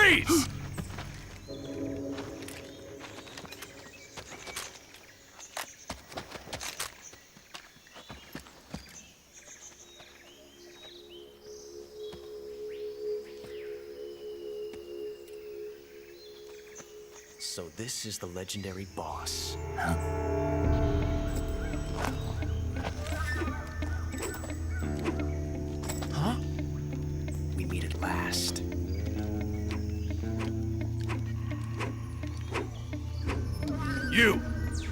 Freeze! So this is the legendary boss. Huh? We meet at last.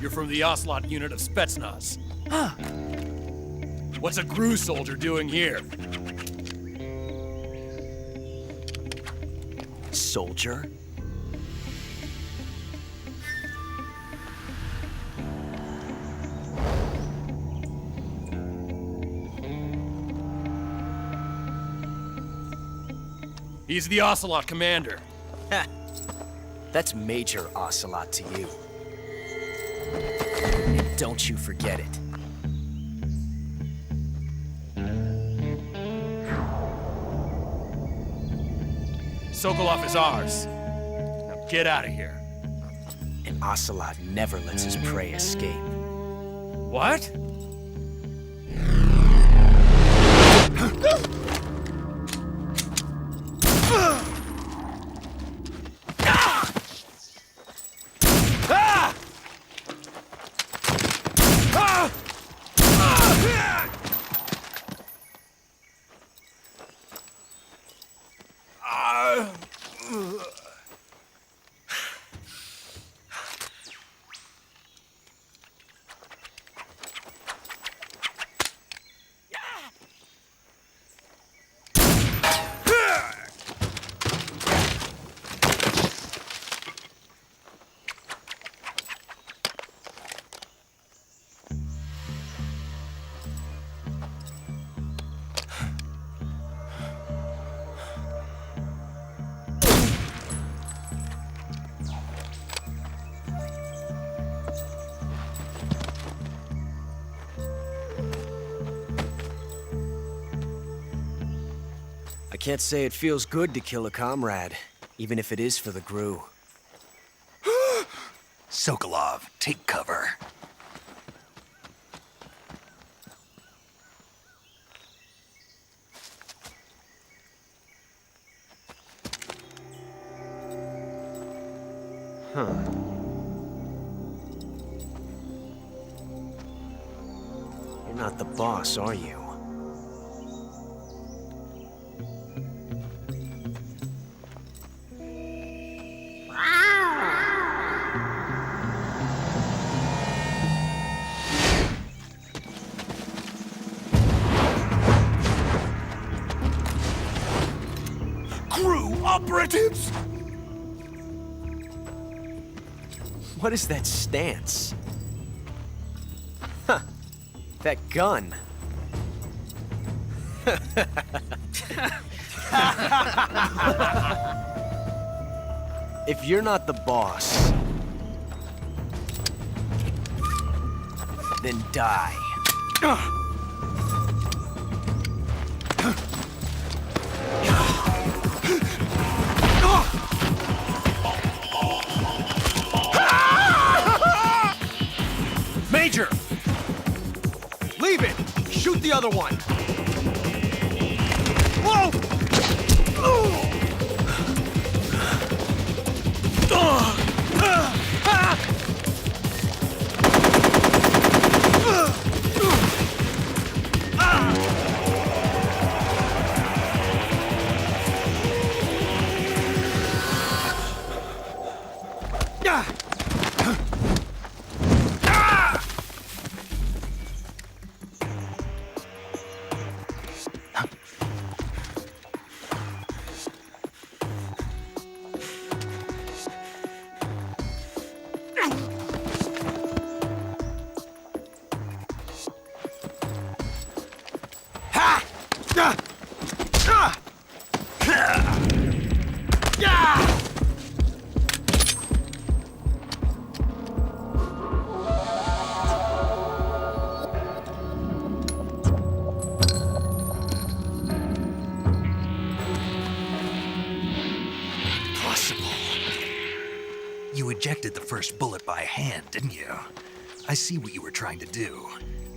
You're from the Ocelot unit of Spetsnaz. Huh? What's a GRU soldier doing here? Soldier? He's the Ocelot commander. Ha! That's Major Ocelot to you. And don't you forget it. Sokolov is ours. Now get out of here. And Ocelot never lets his prey escape. What? I can't say it feels good to kill a comrade, even if it is for the GRU. Sokolov, take cover. Huh. You're not the boss, are you? GRU operatives! What is that stance? Huh. That gun. If you're not the boss, then die. Major! Leave it! Shoot the other one! Whoa! ejected the first bullet by hand, didn't you? I see what you were trying to do.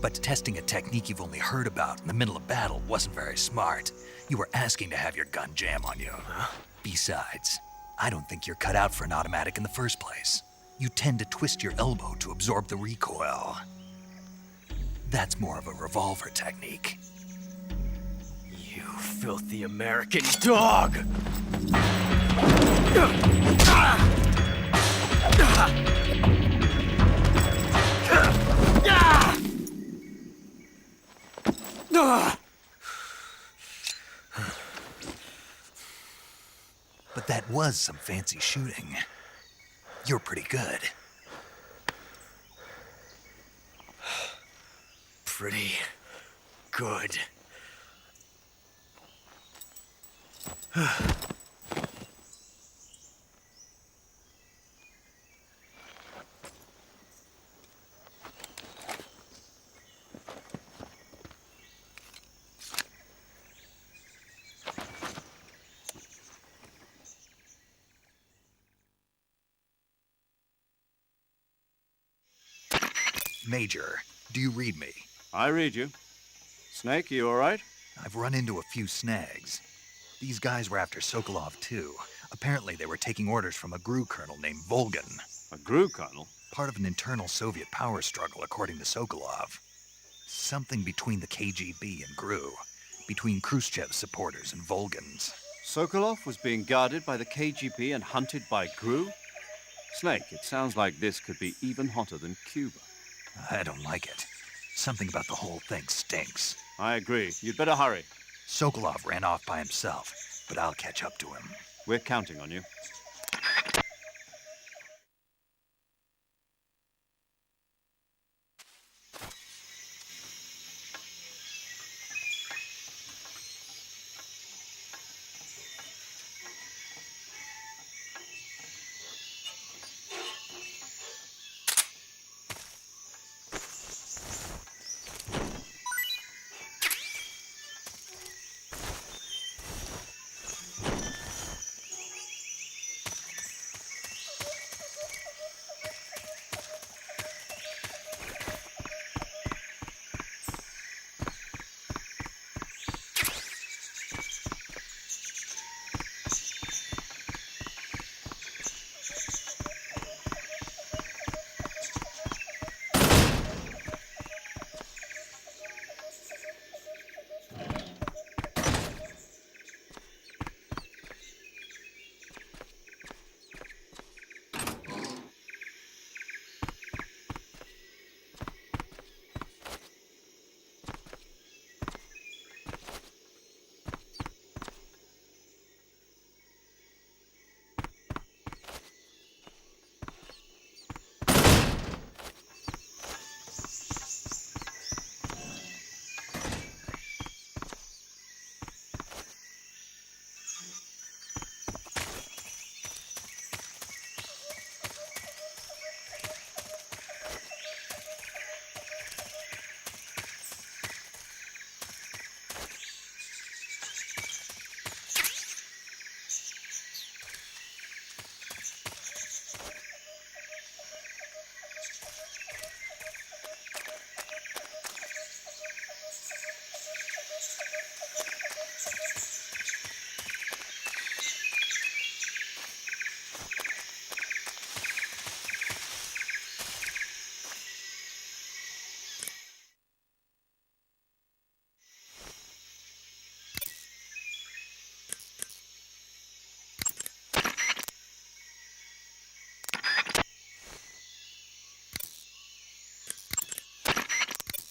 But testing a technique you've only heard about in the middle of battle wasn't very smart. You were asking to have your gun jam on you. Huh? Besides, I don't think you're cut out for an automatic in the first place. You tend to twist your elbow to absorb the recoil. That's more of a revolver technique. You filthy American dog! But that was some fancy shooting. You're pretty good. Pretty good. Major, do you read me? I read you. Snake, you all right? I've run into a few snags. These guys were after Sokolov, too. Apparently, they were taking orders from a GRU colonel named Volgin. A GRU colonel? Part of an internal Soviet power struggle, according to Sokolov. Something between the KGB and GRU. Between Khrushchev's supporters and Volgin's. Sokolov was being guarded by the KGB and hunted by GRU? Snake, it sounds like this could be even hotter than Cuba. I don't like it. Something about the whole thing stinks. I agree. You'd better hurry. Sokolov ran off by himself, but I'll catch up to him. We're counting on you.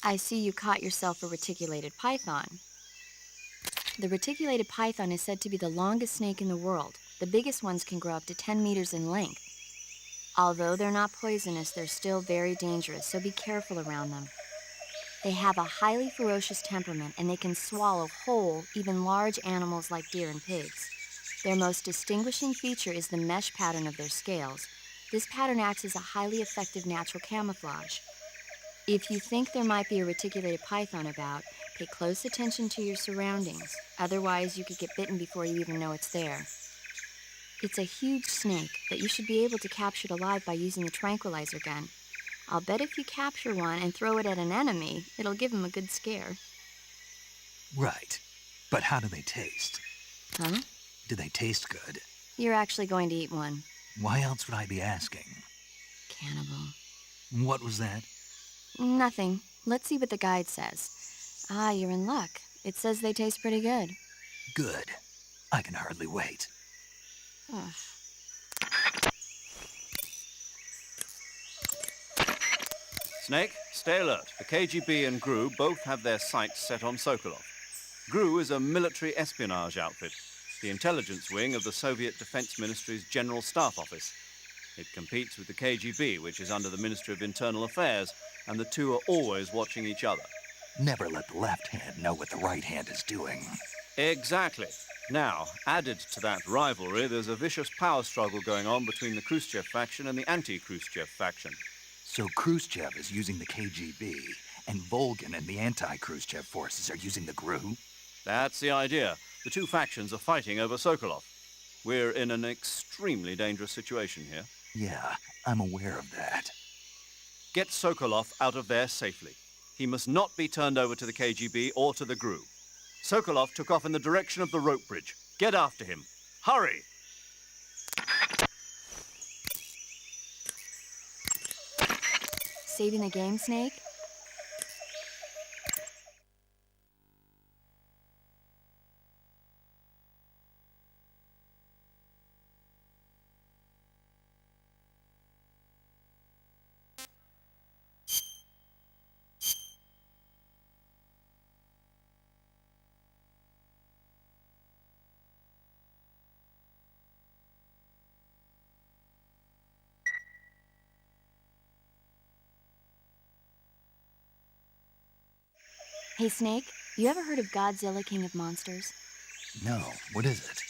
I see you caught yourself a reticulated python. The reticulated python is said to be the longest snake in the world. The biggest ones can grow up to 10 meters in length. Although they're not poisonous, they're still very dangerous, so be careful around them. They have a highly ferocious temperament, and they can swallow whole, even large animals like deer and pigs. Their most distinguishing feature is the mesh pattern of their scales. This pattern acts as a highly effective natural camouflage. If you think there might be a reticulated python about, pay close attention to your surroundings. Otherwise, you could get bitten before you even know it's there. It's a huge snake that you should be able to capture it alive by using the tranquilizer gun. I'll bet if you capture one and throw it at an enemy, it'll give him a good scare. Right. But how do they taste? Huh? Do they taste good? You're actually going to eat one. Why else would I be asking? Cannibal. What was that? Nothing. Let's see what the guide says. Ah, you're in luck. It says they taste pretty good. Good. I can hardly wait. Ugh. Snake, stay alert. The KGB and GRU both have their sights set on Sokolov. GRU is a military espionage outfit, the intelligence wing of the Soviet Defense Ministry's General Staff Office. It competes with the KGB, which is under the Ministry of Internal Affairs, and the two are always watching each other. Never let the left hand know what the right hand is doing. Exactly. Now, added to that rivalry, there's a vicious power struggle going on between the Khrushchev faction and the anti-Khrushchev faction. So Khrushchev is using the KGB, and Volgin and the anti-Khrushchev forces are using the GRU? That's the idea. The two factions are fighting over Sokolov. We're in an extremely dangerous situation here. Yeah, I'm aware of that. Get Sokolov out of there safely. He must not be turned over to the KGB or to the GRU. Sokolov took off in the direction of the rope bridge. Get after him. Hurry! Saving the game, Snake? Hey, Snake, you ever heard of Godzilla, King of Monsters? No, what is it?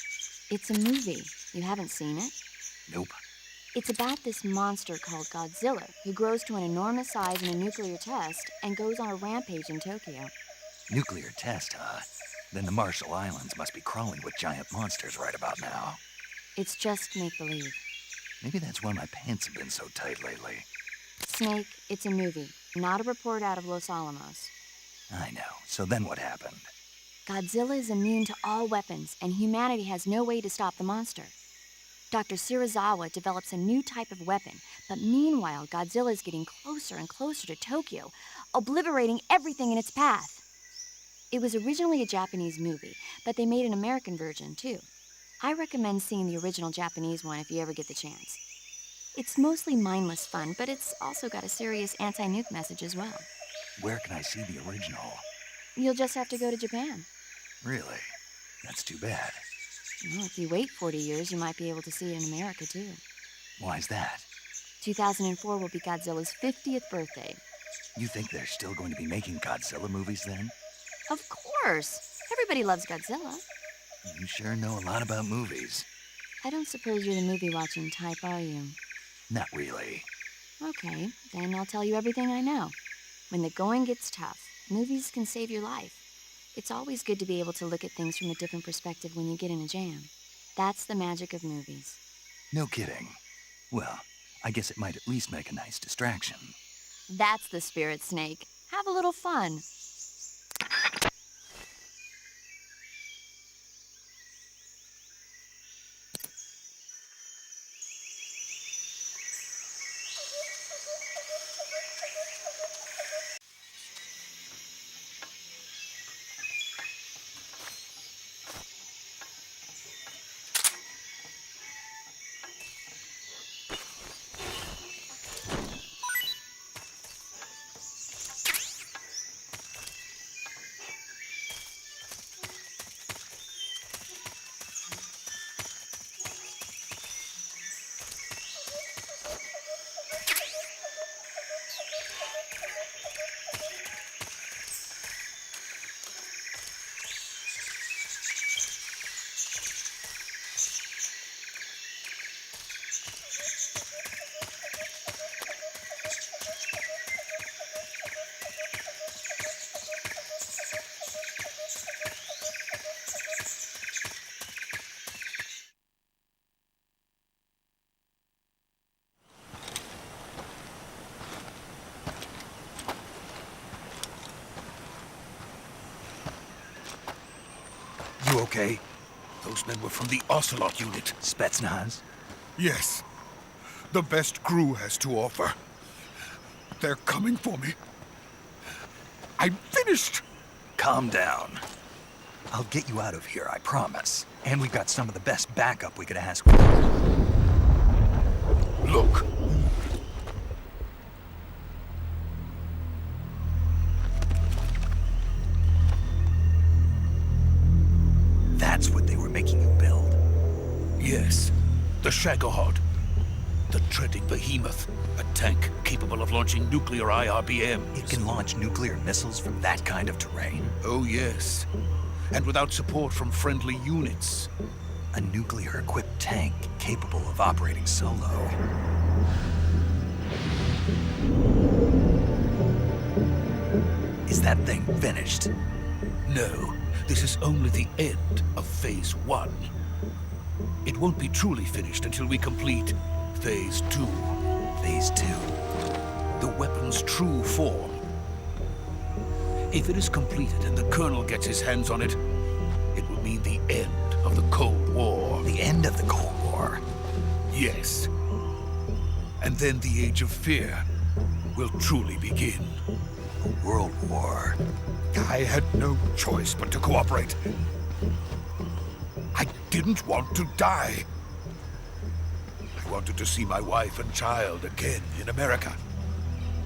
It's a movie. You haven't seen it? Nope. It's about this monster called Godzilla, who grows to an enormous size in a nuclear test and goes on a rampage in Tokyo. Nuclear test, huh? Then the Marshall Islands must be crawling with giant monsters right about now. It's just make-believe. Maybe that's why my pants have been so tight lately. Snake, it's a movie, not a report out of Los Alamos. I know. So then what happened? Godzilla is immune to all weapons, and humanity has no way to stop the monster. Dr. Shirazawa develops a new type of weapon, but meanwhile, Godzilla is getting closer and closer to Tokyo, obliterating everything in its path. It was originally a Japanese movie, but they made an American version, too. I recommend seeing the original Japanese one if you ever get the chance. It's mostly mindless fun, but it's also got a serious anti-nuke message as well. Where can I see the original? You'll just have to go to Japan. Really? That's too bad. Well, if you wait 40 years, you might be able to see it in America, too. Why's that? 2004 will be Godzilla's 50th birthday. You think they're still going to be making Godzilla movies then? Of course! Everybody loves Godzilla. You sure know a lot about movies. I don't suppose you're the movie-watching type, are you? Not really. Okay, then I'll tell you everything I know. When the going gets tough, movies can save your life. It's always good to be able to look at things from a different perspective when you get in a jam. That's the magic of movies. No kidding. Well, I guess it might at least make a nice distraction. That's the spirit, Snake. Have a little fun. okay? Those men were from the Ocelot unit. Spetsnaz? Yes. The best GRU has to offer. They're coming for me. I'm finished! Calm down. I'll get you out of here, I promise. And we've got some of the best backup we could ask for. Look. That's what they were making you build. Yes. The Shagohod. The treading behemoth. A tank capable of launching nuclear IRBM. It can launch nuclear missiles from that kind of terrain? Oh, yes. And without support from friendly units. A nuclear-equipped tank capable of operating solo. Is that thing finished? No, this is only the end of Phase 1. It won't be truly finished until we complete Phase 2. Phase 2? The weapon's true form. If it is completed and the Colonel gets his hands on it, it will mean the end of the Cold War. The end of the Cold War? Yes. And then the Age of Fear will truly begin. A world war? I had no choice but to cooperate. I didn't want to die. I wanted to see my wife and child again in America.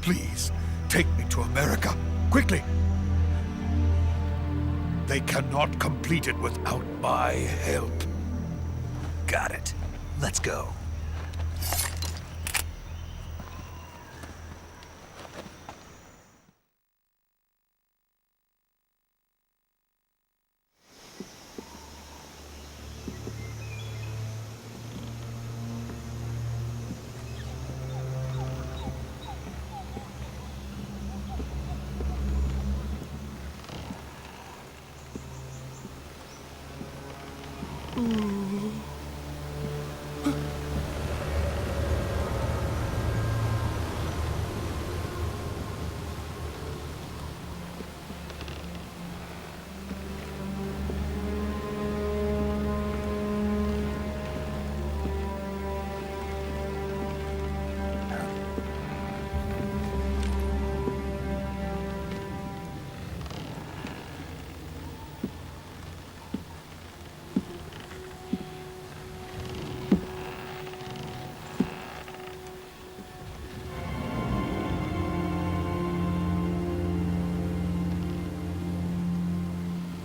Please, take me to America, quickly. They cannot complete it without my help. Got it. Let's go.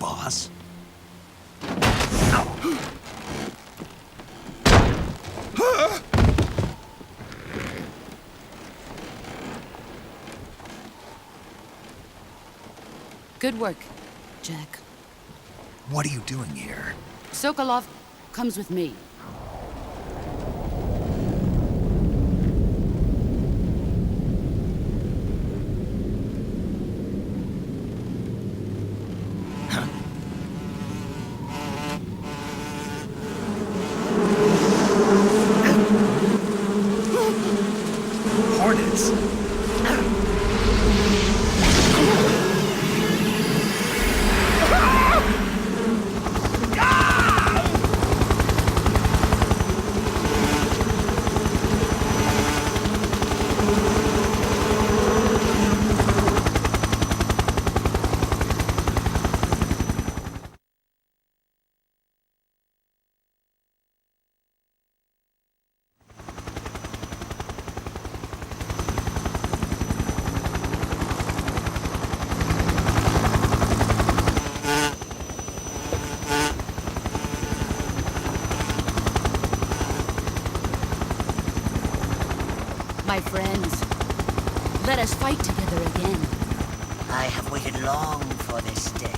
Boss? Good work, Jack. What are you doing here? Sokolov comes with me. Hornets? My friends, let us fight together again. I have waited long for this day.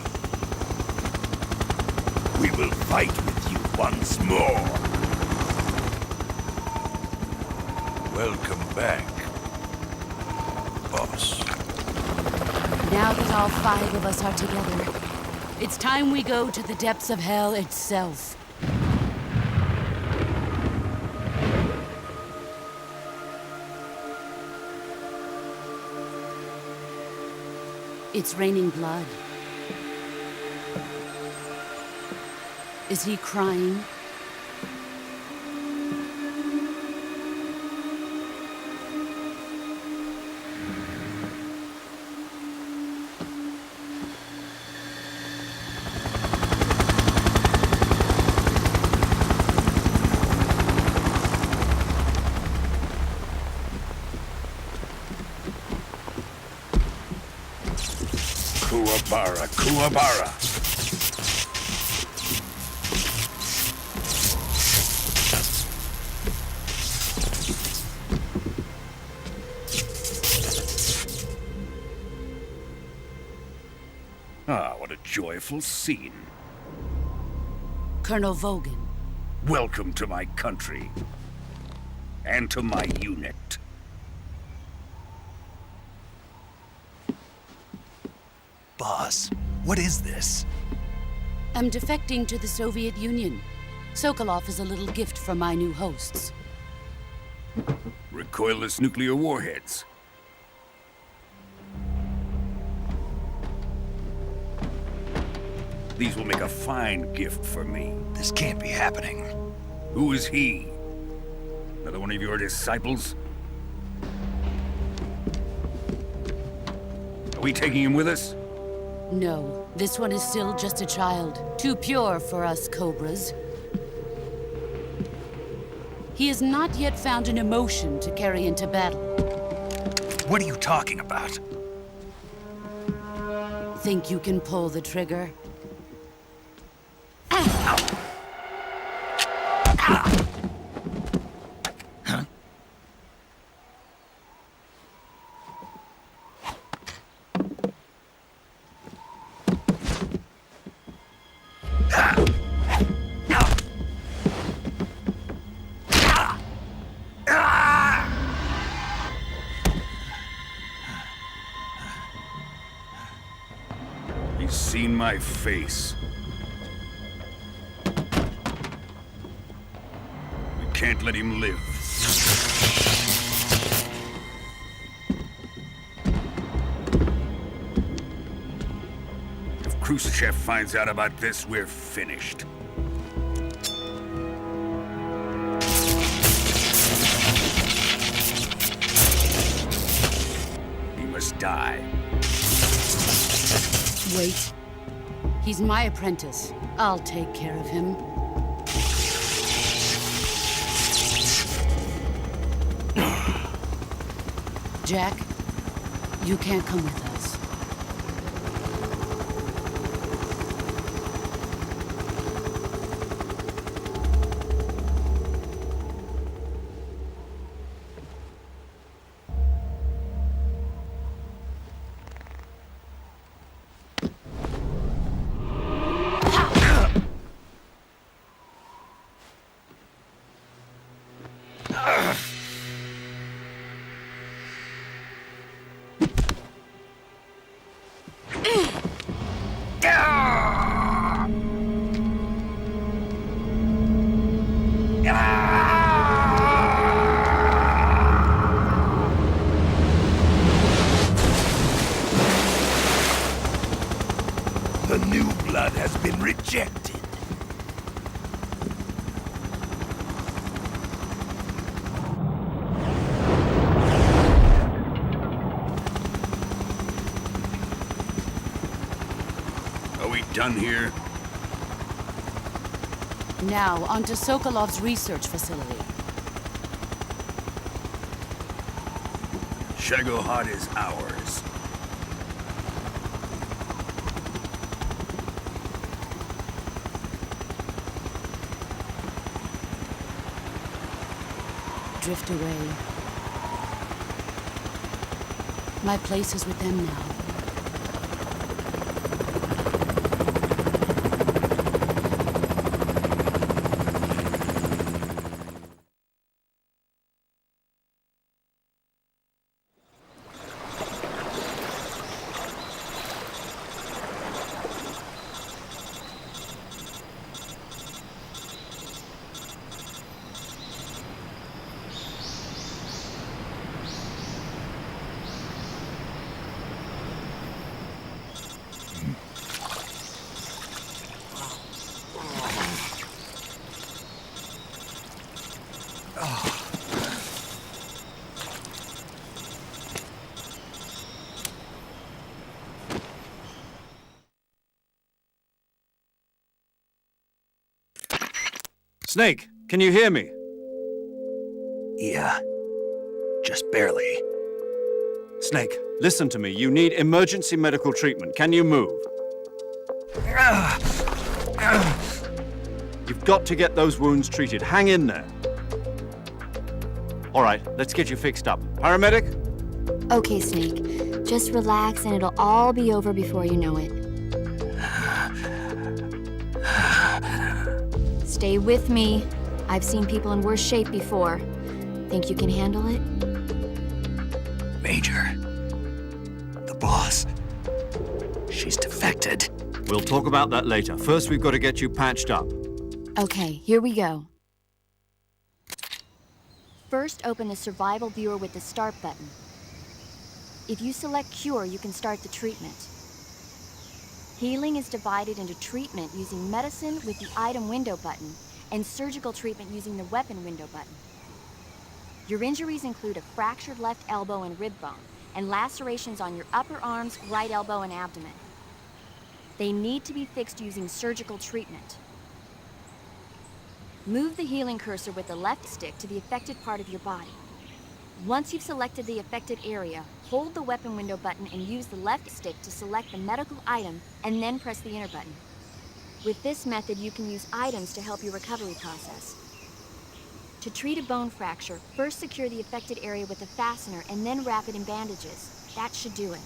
We will fight with you once more. Welcome back, boss. Now that all 5 of us are together, it's time we go to the depths of hell itself. It's raining blood. Is he crying? Kuwabara, Kuwabara. Ah, what a joyful scene. Colonel Vogan. Welcome to my country. And to my unit. Boss, what is this? I'm defecting to the Soviet Union. Sokolov is a little gift from my new hosts. Recoilless nuclear warheads. These will make a fine gift for me. This can't be happening. Who is he? Another one of your disciples? Are we taking him with us? No, this one is still just a child. Too pure for us Cobras. He has not yet found an emotion to carry into battle. What are you talking about? Think you can pull the trigger? He's seen my face. We can't let him live. If Khrushchev finds out about this, we're finished. He must die. Wait. He's my apprentice. I'll take care of him. Jack, you can't come with us. The new blood has been rejected. Are we done here? Now, onto Sokolov's research facility. Shagohod is ours. Drift away. My place is with them now. Snake, can you hear me? Yeah, just barely. Snake, listen to me. You need emergency medical treatment. Can you move? You've got to get those wounds treated. Hang in there. All right, let's get you fixed up. Paramedic? Okay, Snake. Just relax and it'll all be over before you know it. Stay with me. I've seen people in worse shape before. Think you can handle it? Major, the boss, she's defected. We'll talk about that later. First, we've got to get you patched up. Okay, here we go. First, open the survival viewer with the start button. If you select cure, you can start the treatment. Healing is divided into treatment using medicine with the item window button and surgical treatment using the weapon window button. Your injuries include a fractured left elbow and rib bone and lacerations on your upper arms, right elbow, and abdomen. They need to be fixed using surgical treatment. Move the healing cursor with the left stick to the affected part of your body. Once you've selected the affected area, hold the weapon window button and use the left stick to select the medical item and then press the enter button. With this method, you can use items to help your recovery process. To treat a bone fracture, first secure the affected area with a fastener and then wrap it in bandages. That should do it.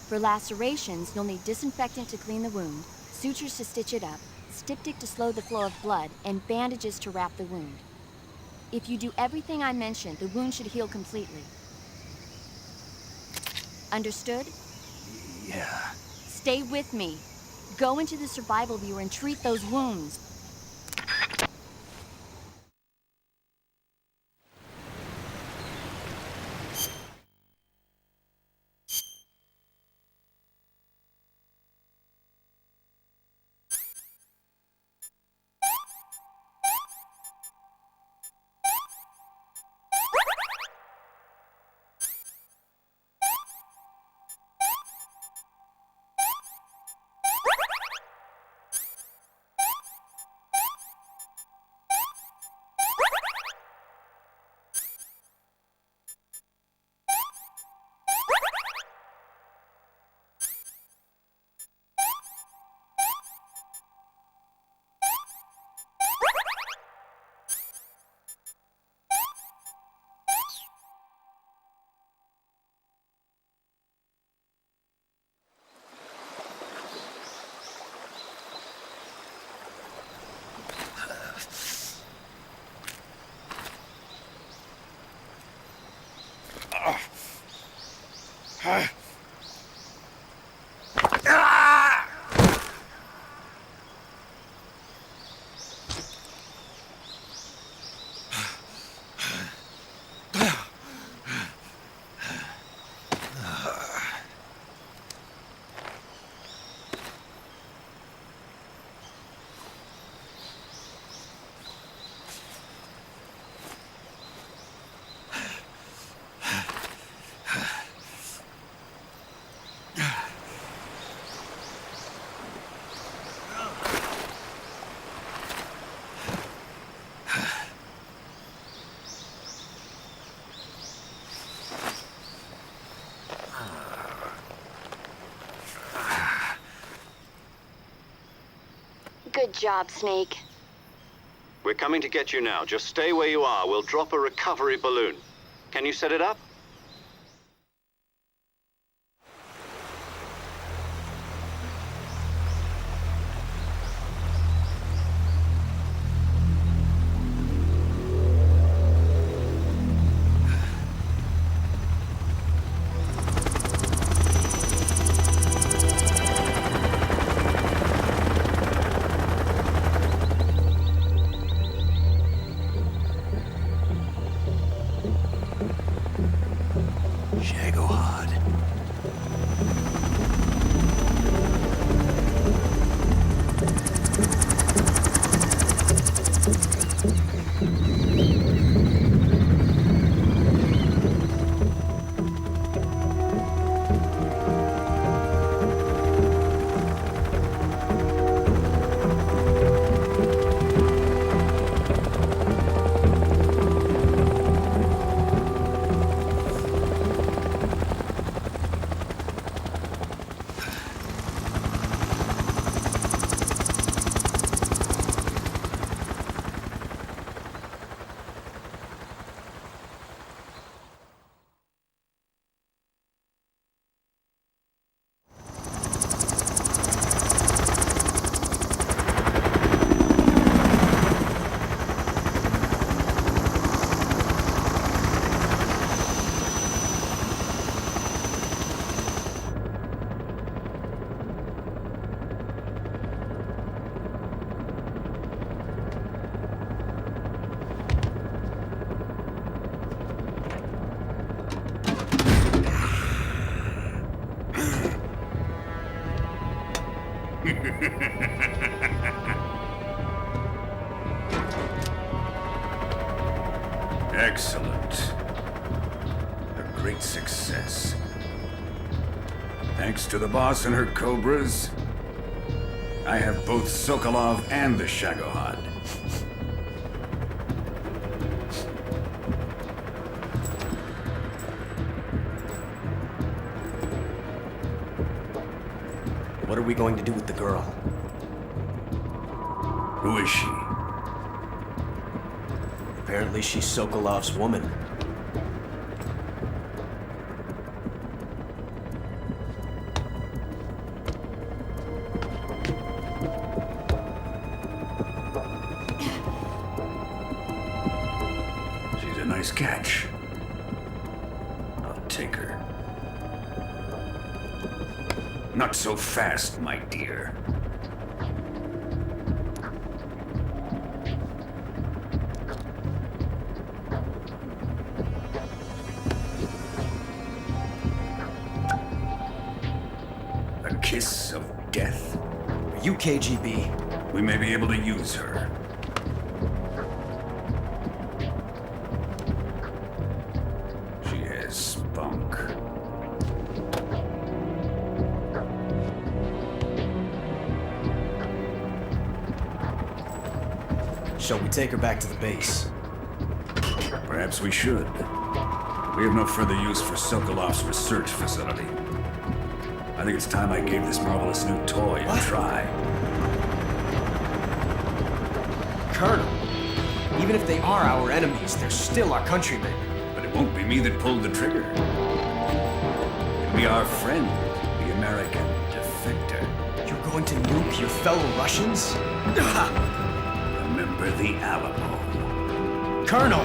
For lacerations, you'll need disinfectant to clean the wound, sutures to stitch it up, styptic to slow the flow of blood, and bandages to wrap the wound. If you do everything I mentioned, the wound should heal completely. Understood? Yeah. Stay with me. Go into the survival viewer and treat those wounds. Good job, Snake. We're coming to get you now. Just stay where you are. We'll drop a recovery balloon. Can you set it up? Excellent. A great success. Thanks to the boss and her cobras, I have both Sokolov and the Shagohod. What are we going to do with the girl? Who is she? Apparently she's Sokolov's woman. She's a nice catch. I'll take her. Not so fast, my dear. A kiss of death. Are you KGB? We may be able to use her. She has spunk. Shall we take her back to the base? Perhaps we should. We have no further use for Sokolov's research facility. I think it's time I gave this marvelous new toy a try. Colonel, even if they are our enemies, they're still our countrymen. But it won't be me that pulled the trigger. It'll be our friend, the American defector. You're going to nuke your fellow Russians? Remember the Alamo. Colonel!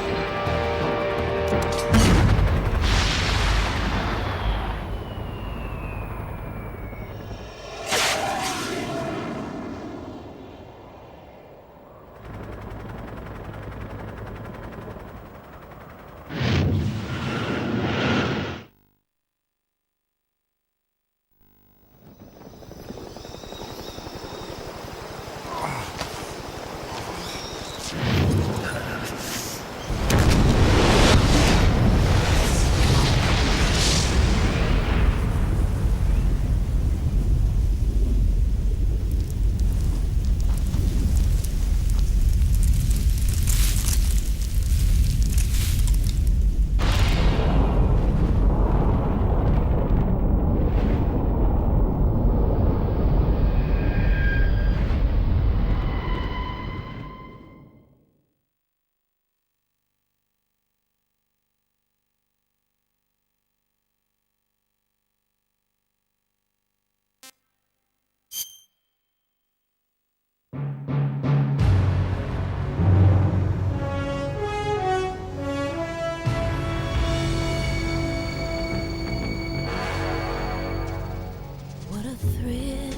What a thrill,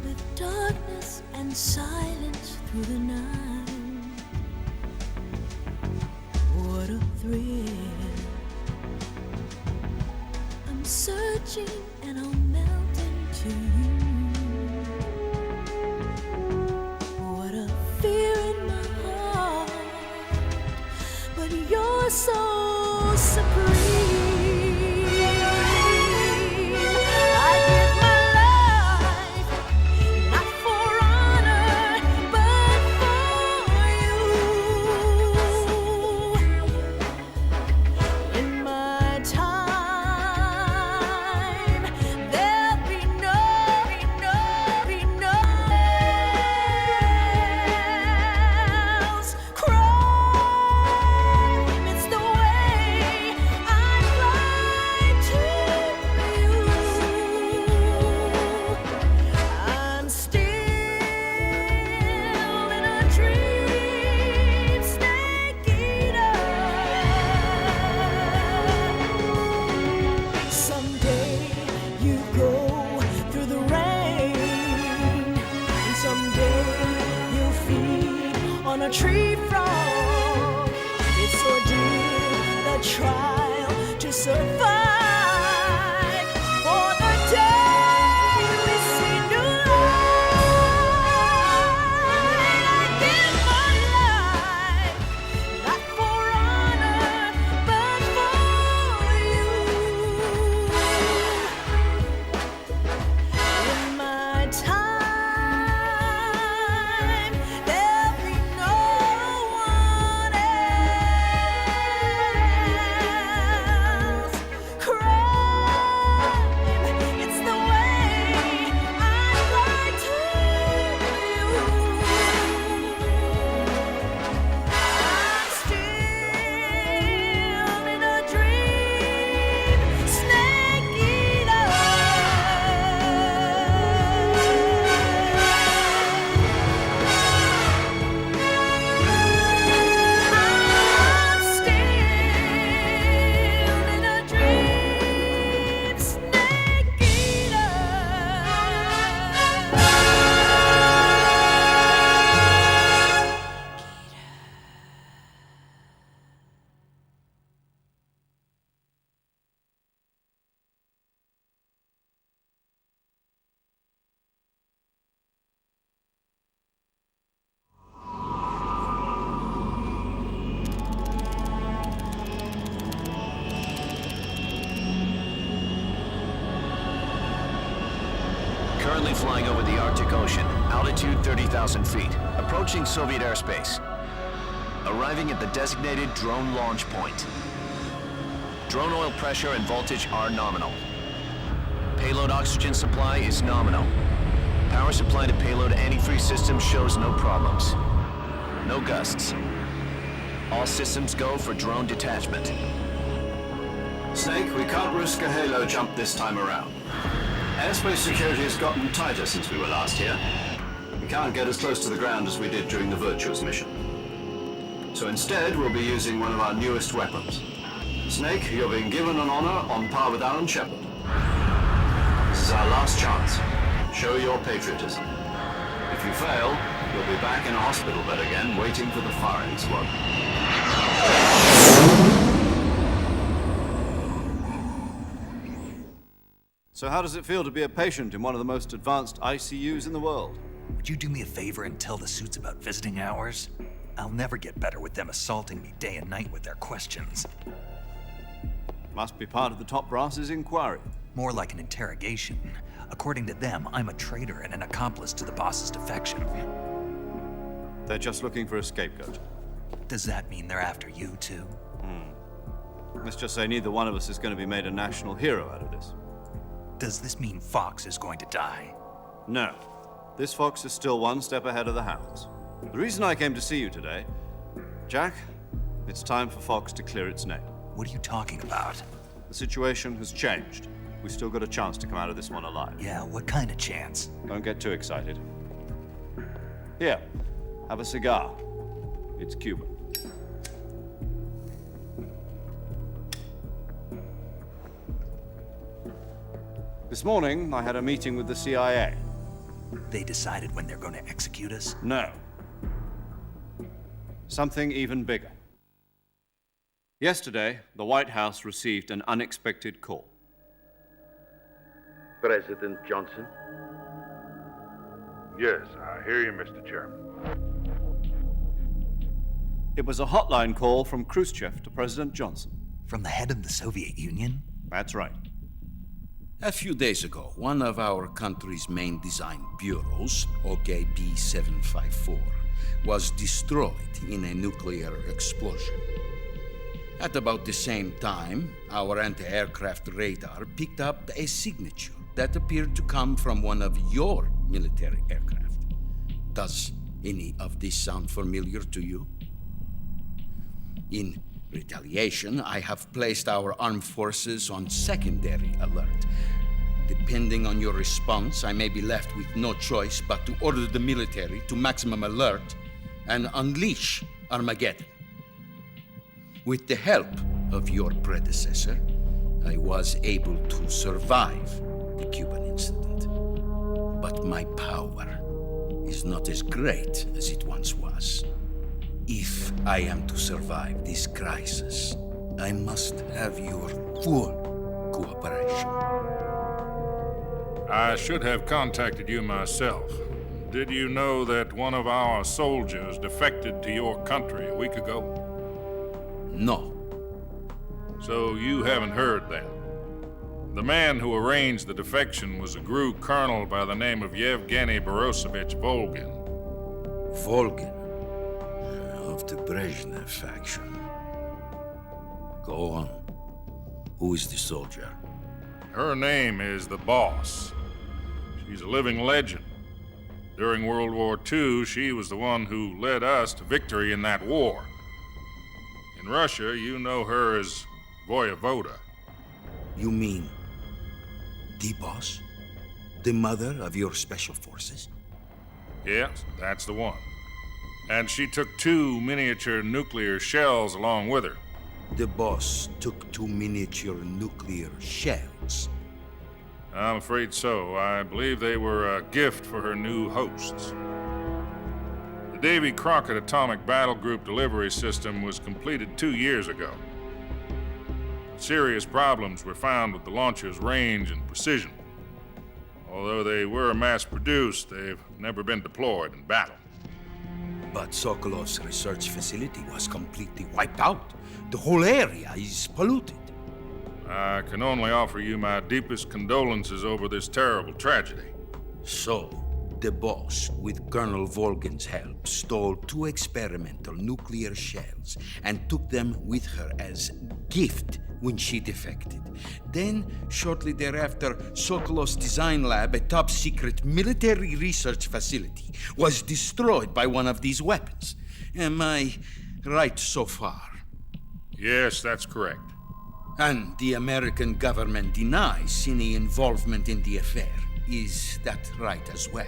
with darkness and silence through the night. What a thrill, I'm searching and I'll melt into you. What a fear in my heart, but you're so supreme. On a tree frog, it's ordeal, the trial to survive. For the day we see new light, I give my life. the Arctic Ocean, altitude 30,000 feet, approaching Soviet airspace. Arriving at the designated drone launch point. Drone oil pressure and voltage are nominal. Payload oxygen supply is nominal. Power supply to payload antifreeze system shows no problems. No gusts. All systems go for drone detachment. Snake, we can't risk a halo jump this time around. Airspace security has gotten tighter since we were last here. We can't get as close to the ground as we did during the Virtuous mission. So instead, we'll be using one of our newest weapons. Snake, you're being given an honor on par with Alan Shepard. This is our last chance. Show your patriotism. If you fail, you'll be back in a hospital bed again, waiting for the firing squad. So how does it feel to be a patient in one of the most advanced ICUs in the world? Would you do me a favor and tell the suits about visiting hours? I'll never get better with them assaulting me day and night with their questions. Must be part of the top brass's inquiry. More like an interrogation. According to them, I'm a traitor and an accomplice to the boss's defection. They're just looking for a scapegoat. Does that mean they're after you, too? Let's just say neither one of us is going to be made a national hero out of this. Does this mean Fox is going to die? No. This fox is still one step ahead of the hounds. The reason I came to see you today, Jack, it's time for Fox to clear its name. What are you talking about? The situation has changed. We've still got a chance to come out of this one alive. Yeah, what kind of chance? Don't get too excited. Here, have a cigar. It's Cuban. This morning, I had a meeting with the CIA. They decided when they're going to execute us? No. Something even bigger. Yesterday, the White House received an unexpected call. President Johnson? Yes, I hear you, Mr. Chairman. It was a hotline call from Khrushchev to President Johnson. From the head of the Soviet Union? That's right. A few days ago, one of our country's main design bureaus, OKB 754, was destroyed in a nuclear explosion. At about the same time, our anti-aircraft radar picked up a signature that appeared to come from one of your military aircraft. Does any of this sound familiar to you? In retaliation, I have placed our armed forces on secondary alert. Depending on your response, I may be left with no choice but to order the military to maximum alert and unleash Armageddon. With the help of your predecessor, I was able to survive the Cuban incident. But my power is not as great as it once was. If I am to survive this crisis, I must have your full cooperation. I should have contacted you myself. Did you know that one of our soldiers defected to your country a week ago? No. So you haven't heard that. The man who arranged the defection was a GRU colonel by the name of Yevgeny Borosovich Volgin. Volgin, of the Brezhnev faction. Go on. Who is the soldier? Her name is the Boss. She's a living legend. During World War II, she was the one who led us to victory in that war. In Russia, you know her as Voyevoda. You mean the Boss? The mother of your special forces? Yes, that's the one. And she took 2 miniature nuclear shells along with her. The Boss took 2 miniature nuclear shells. I'm afraid so. I believe they were a gift for her new hosts. The Davy Crockett Atomic Battle Group delivery system was completed 2 years ago. Serious problems were found with the launcher's range and precision. Although they were mass-produced, they've never been deployed in battle. But Sokolov's research facility was completely wiped out. The whole area is polluted. I can only offer you my deepest condolences over this terrible tragedy. So, The boss, with Colonel Volgin's help, stole 2 experimental nuclear shells and took them with her as gift when she defected. Then, shortly thereafter, Sokolov's design lab, a top-secret military research facility, was destroyed by one of these weapons. Am I right so far? Yes, that's correct. And the American government denies any involvement in the affair. Is that right as well?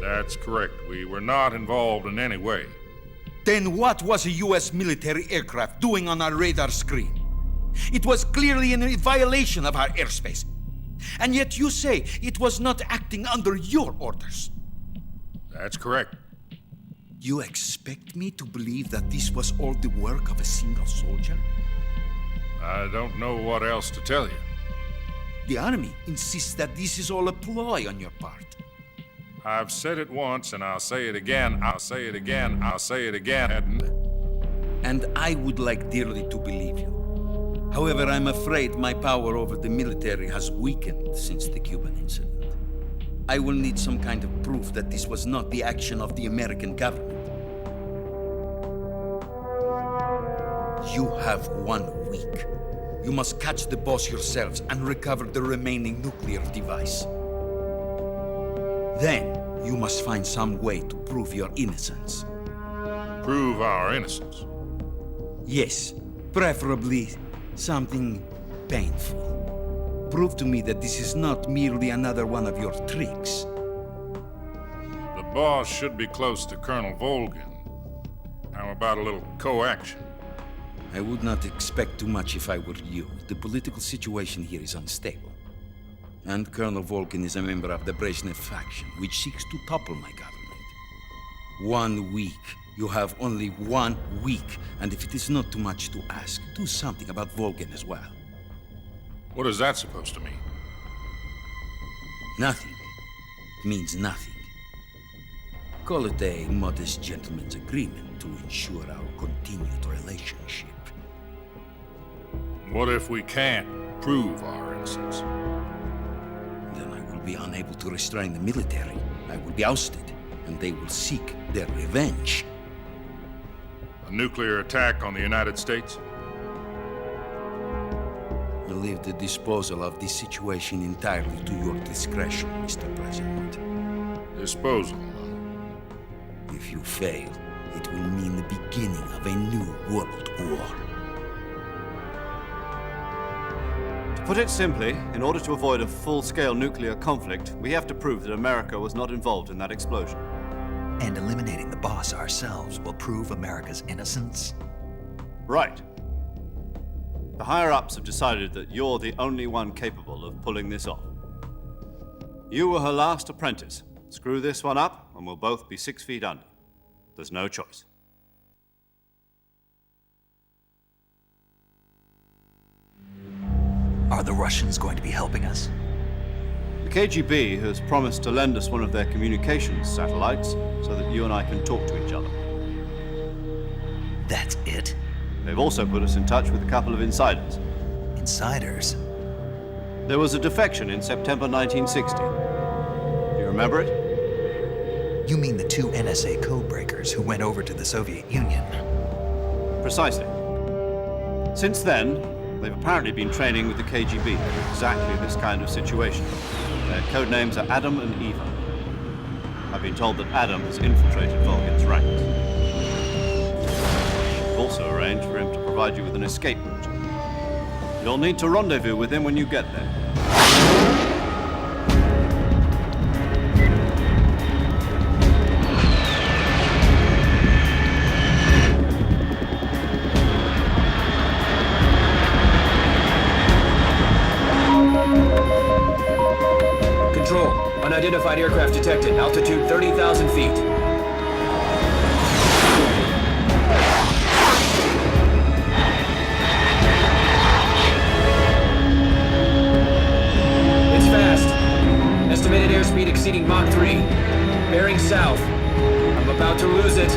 That's correct. We were not involved in any way. Then what was a U.S. military aircraft doing on our radar screen? It was clearly in violation of our airspace. And yet you say it was not acting under your orders. That's correct. You expect me to believe that this was all the work of a single soldier? I don't know what else to tell you. The Army insists that this is all a ploy on your part. I've said it once, and I'll say it again, I'll say it again, I'll say it again. And I would like dearly to believe you. However, I'm afraid my power over the military has weakened since the Cuban incident. I will need some kind of proof that this was not the action of the American government. You have 1 week. You must catch the boss yourselves and recover the remaining nuclear device. Then, you must find some way to prove your innocence. Prove our innocence? Yes, preferably something painful. Prove to me that this is not merely another one of your tricks. The boss should be close to Colonel Volgin. How about a little co-action? I would not expect too much if I were you. The political situation here is unstable. And Colonel Volgin is a member of the Brezhnev faction, which seeks to topple my government. 1 week. You have only 1 week, and if it is not too much to ask, do something about Volgin as well. What is that supposed to mean? Nothing. It means nothing. Call it a modest gentleman's agreement to ensure our continued relationship. What if we can't prove our innocence? Then I will be unable to restrain the military. I will be ousted, and they will seek their revenge. A nuclear attack on the United States? I leave the disposal of this situation entirely to your discretion, Mr. President. Disposal? If you fail, it will mean the beginning of a new world war. To put it simply, in order to avoid a full-scale nuclear conflict, we have to prove that America was not involved in that explosion. And eliminating the boss ourselves will prove America's innocence? Right. The higher-ups have decided that you're the only one capable of pulling this off. You were her last apprentice. Screw this one up, and we'll both be 6 feet under. There's no choice. Are the Russians going to be helping us? The KGB has promised to lend us one of their communications satellites so that you and I can talk to each other. That's it? They've also put us in touch with a couple of insiders. Insiders? There was a defection in September 1960. Do you remember it? You mean the 2 NSA codebreakers who went over to the Soviet Union? Precisely. Since then, they've apparently been training with the KGB for exactly this kind of situation. Their code names are Adam and Eva. I've been told that Adam has infiltrated Volgin's ranks. I've also arranged for him to provide you with an escape route. You'll need to rendezvous with him when you get there. Control. Unidentified aircraft detected. Altitude 30,000 feet. It's fast. Estimated airspeed exceeding Mach 3. Bearing south. I'm about to lose it.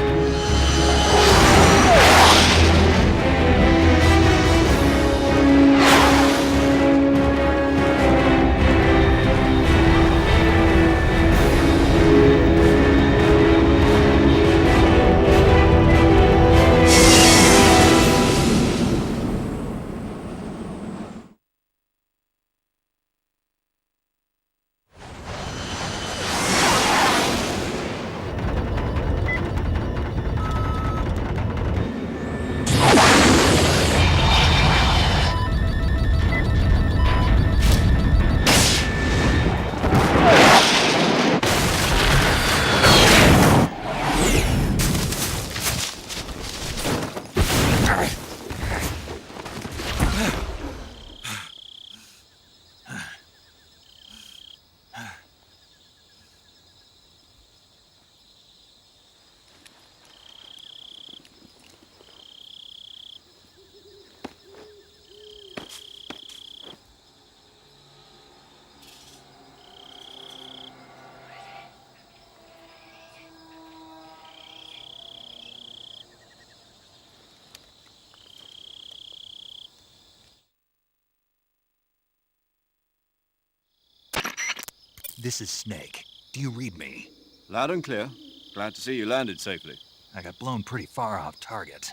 This is Snake. Do you read me? Loud and clear. Glad to see you landed safely. I got blown pretty far off target.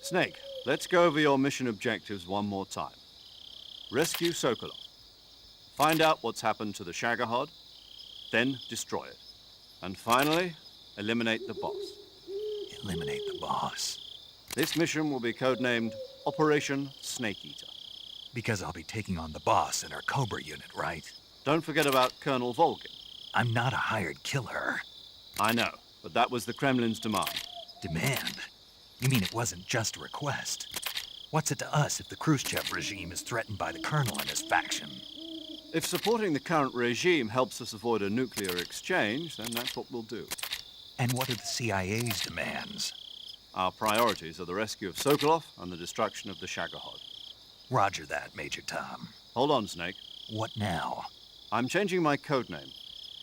Snake, let's go over your mission objectives one more time. Rescue Sokolov. Find out what's happened to the Shagohod, then destroy it. And finally, eliminate the boss. Eliminate the boss. This mission will be codenamed Operation Snake Eater. Because I'll be taking on the boss in our Cobra unit, right? Don't forget about Colonel Volgin. I'm not a hired killer. I know, but that was the Kremlin's demand. Demand? You mean it wasn't just a request? What's it to us if the Khrushchev regime is threatened by the Colonel and his faction? If supporting the current regime helps us avoid a nuclear exchange, then that's what we'll do. And what are the CIA's demands? Our priorities are the rescue of Sokolov and the destruction of the Shagohod. Roger that, Major Tom. Hold on, Snake. What now? I'm changing my codename.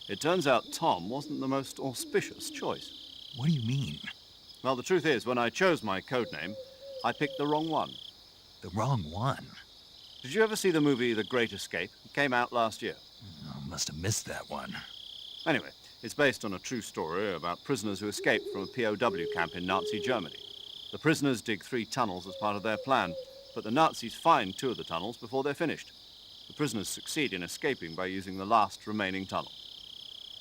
It turns out Tom wasn't the most auspicious choice. What do you mean? Well, the truth is, when I chose my codename, I picked the wrong one. The wrong one? Did you ever see the movie The Great Escape? It came out last year. Oh, must have missed that one. Anyway, it's based on a true story about prisoners who escaped from a POW camp in Nazi Germany. The prisoners dig 3 tunnels as part of their plan, but the Nazis find 2 of the tunnels before they're finished. The prisoners succeed in escaping by using the last remaining tunnel.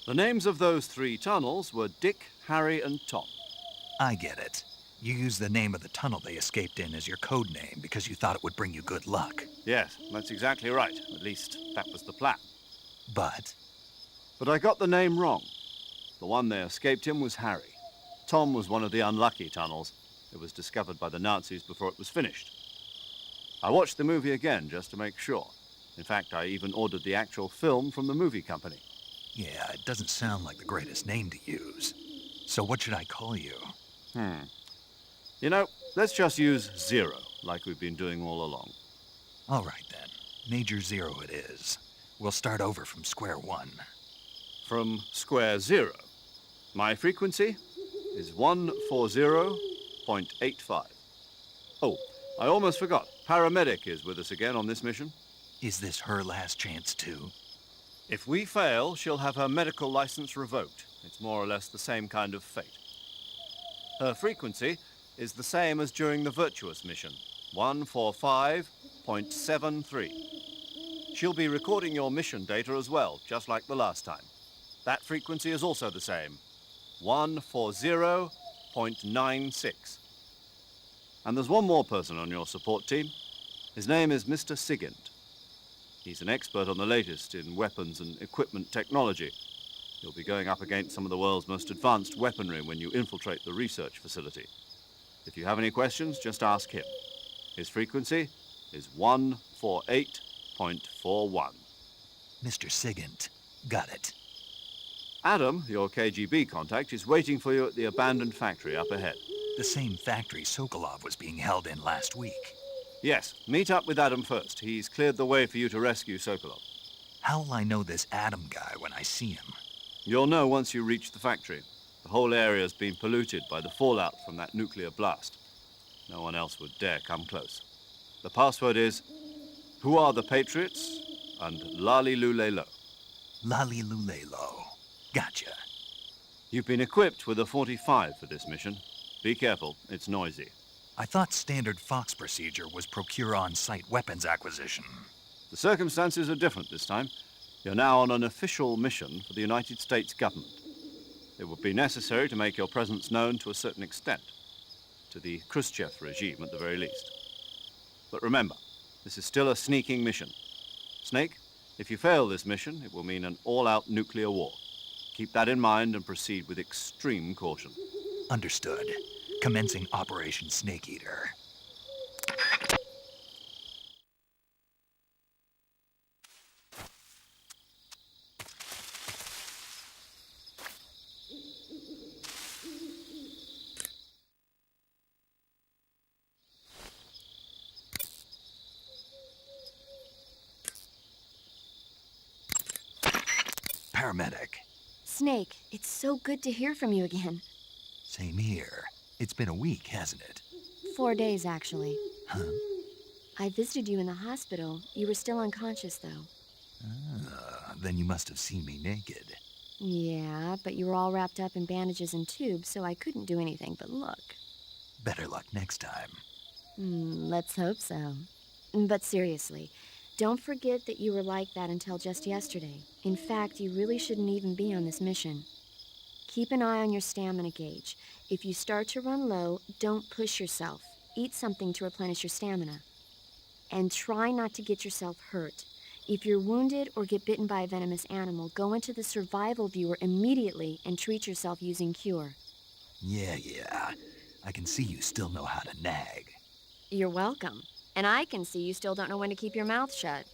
The names of those 3 tunnels were Dick, Harry, and Tom. I get it. You used the name of the tunnel they escaped in as your code name because you thought it would bring you good luck. Yes, that's exactly right. At least, that was the plan. But I got the name wrong. The one they escaped in was Harry. Tom was one of the unlucky tunnels. It was discovered by the Nazis before it was finished. I watched the movie again just to make sure. In fact, I even ordered the actual film from the movie company. yeah, it doesn't sound like the greatest name to use. So what should I call you? You know, let's just use Zero, like we've been doing all along. All right, then. Major Zero it is. We'll start over from square one. From square 0. My frequency is 140.85. Oh, I almost forgot. Paramedic is with us again on this mission. Is this her last chance, too? If we fail, she'll have her medical license revoked. It's more or less the same kind of fate. Her frequency is the same as during the Virtuous mission, 145.73. She'll be recording your mission data as well, just like the last time. That frequency is also the same, 140.96. And there's one more person on your support team. His name is Mr. Sigint. He's an expert on the latest in weapons and equipment technology. You'll be going up against some of the world's most advanced weaponry when you infiltrate the research facility. If you have any questions, just ask him. His frequency is 148.41. Mr. Sigint. Got it. Adam, your KGB contact, is waiting for you at the abandoned factory up ahead. The same factory Sokolov was being held in last week. Yes, meet up with Adam first. He's cleared the way for you to rescue Sokolov. How will I know this Adam guy when I see him? You'll know once you reach the factory. The whole area's been polluted by the fallout from that nuclear blast. No one else would dare come close. The password is, "Who are the Patriots?" and Lali Lulelo. Lali Lulelo. Gotcha. You've been equipped with a 45 for this mission. Be careful, it's noisy. I thought standard Fox procedure was procure on-site weapons acquisition. The circumstances are different this time. You're now on an official mission for the United States government. It would be necessary to make your presence known to a certain extent, to the Khrushchev regime at the very least. But remember, this is still a sneaking mission. Snake, if you fail this mission, it will mean an all-out nuclear war. Keep that in mind and proceed with extreme caution. Understood. Commencing Operation Snake Eater. Paramedic. Snake, it's so good to hear from you again. Same here. It's been a week, hasn't it? 4 days, actually. Huh? I visited you in the hospital. You were still unconscious, though. Then you must have seen me naked. Yeah, but you were all wrapped up in bandages and tubes, so I couldn't do anything but look. Better luck next time. Let's hope so. But seriously, don't forget that you were like that until just yesterday. In fact, you really shouldn't even be on this mission. Keep an eye on your stamina gauge. If you start to run low, don't push yourself. Eat something to replenish your stamina. And try not to get yourself hurt. If you're wounded or get bitten by a venomous animal, go into the survival viewer immediately and treat yourself using Cure. Yeah. I can see you still know how to nag. You're welcome. And I can see you still don't know when to keep your mouth shut.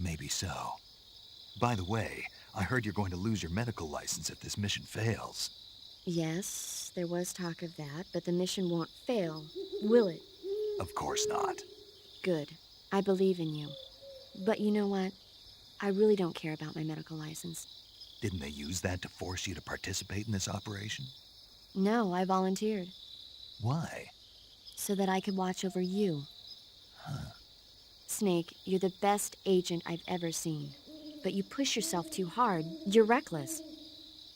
Maybe so. By the way, I heard you're going to lose your medical license if this mission fails. Yes, there was talk of that, but the mission won't fail, will it? Of course not. Good. I believe in you. But you know what? I really don't care about my medical license. Didn't they use that to force you to participate in this operation? No, I volunteered. Why? So that I could watch over you. Huh. Snake, you're the best agent I've ever seen. But you push yourself too hard. You're reckless.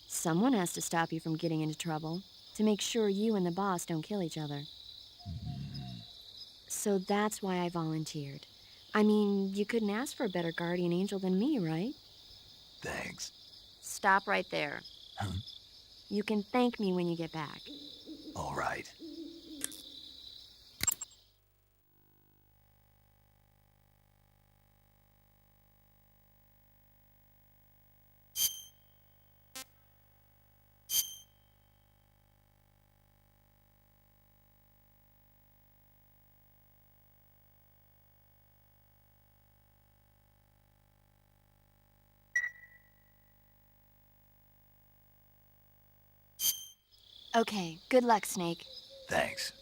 Someone has to stop you from getting into trouble, to make sure you and the boss don't kill each other. So that's why I volunteered. I mean, you couldn't ask for a better guardian angel than me, right? Thanks. Stop right there. Huh? You can thank me when you get back. All right. Okay, good luck, Snake. Thanks.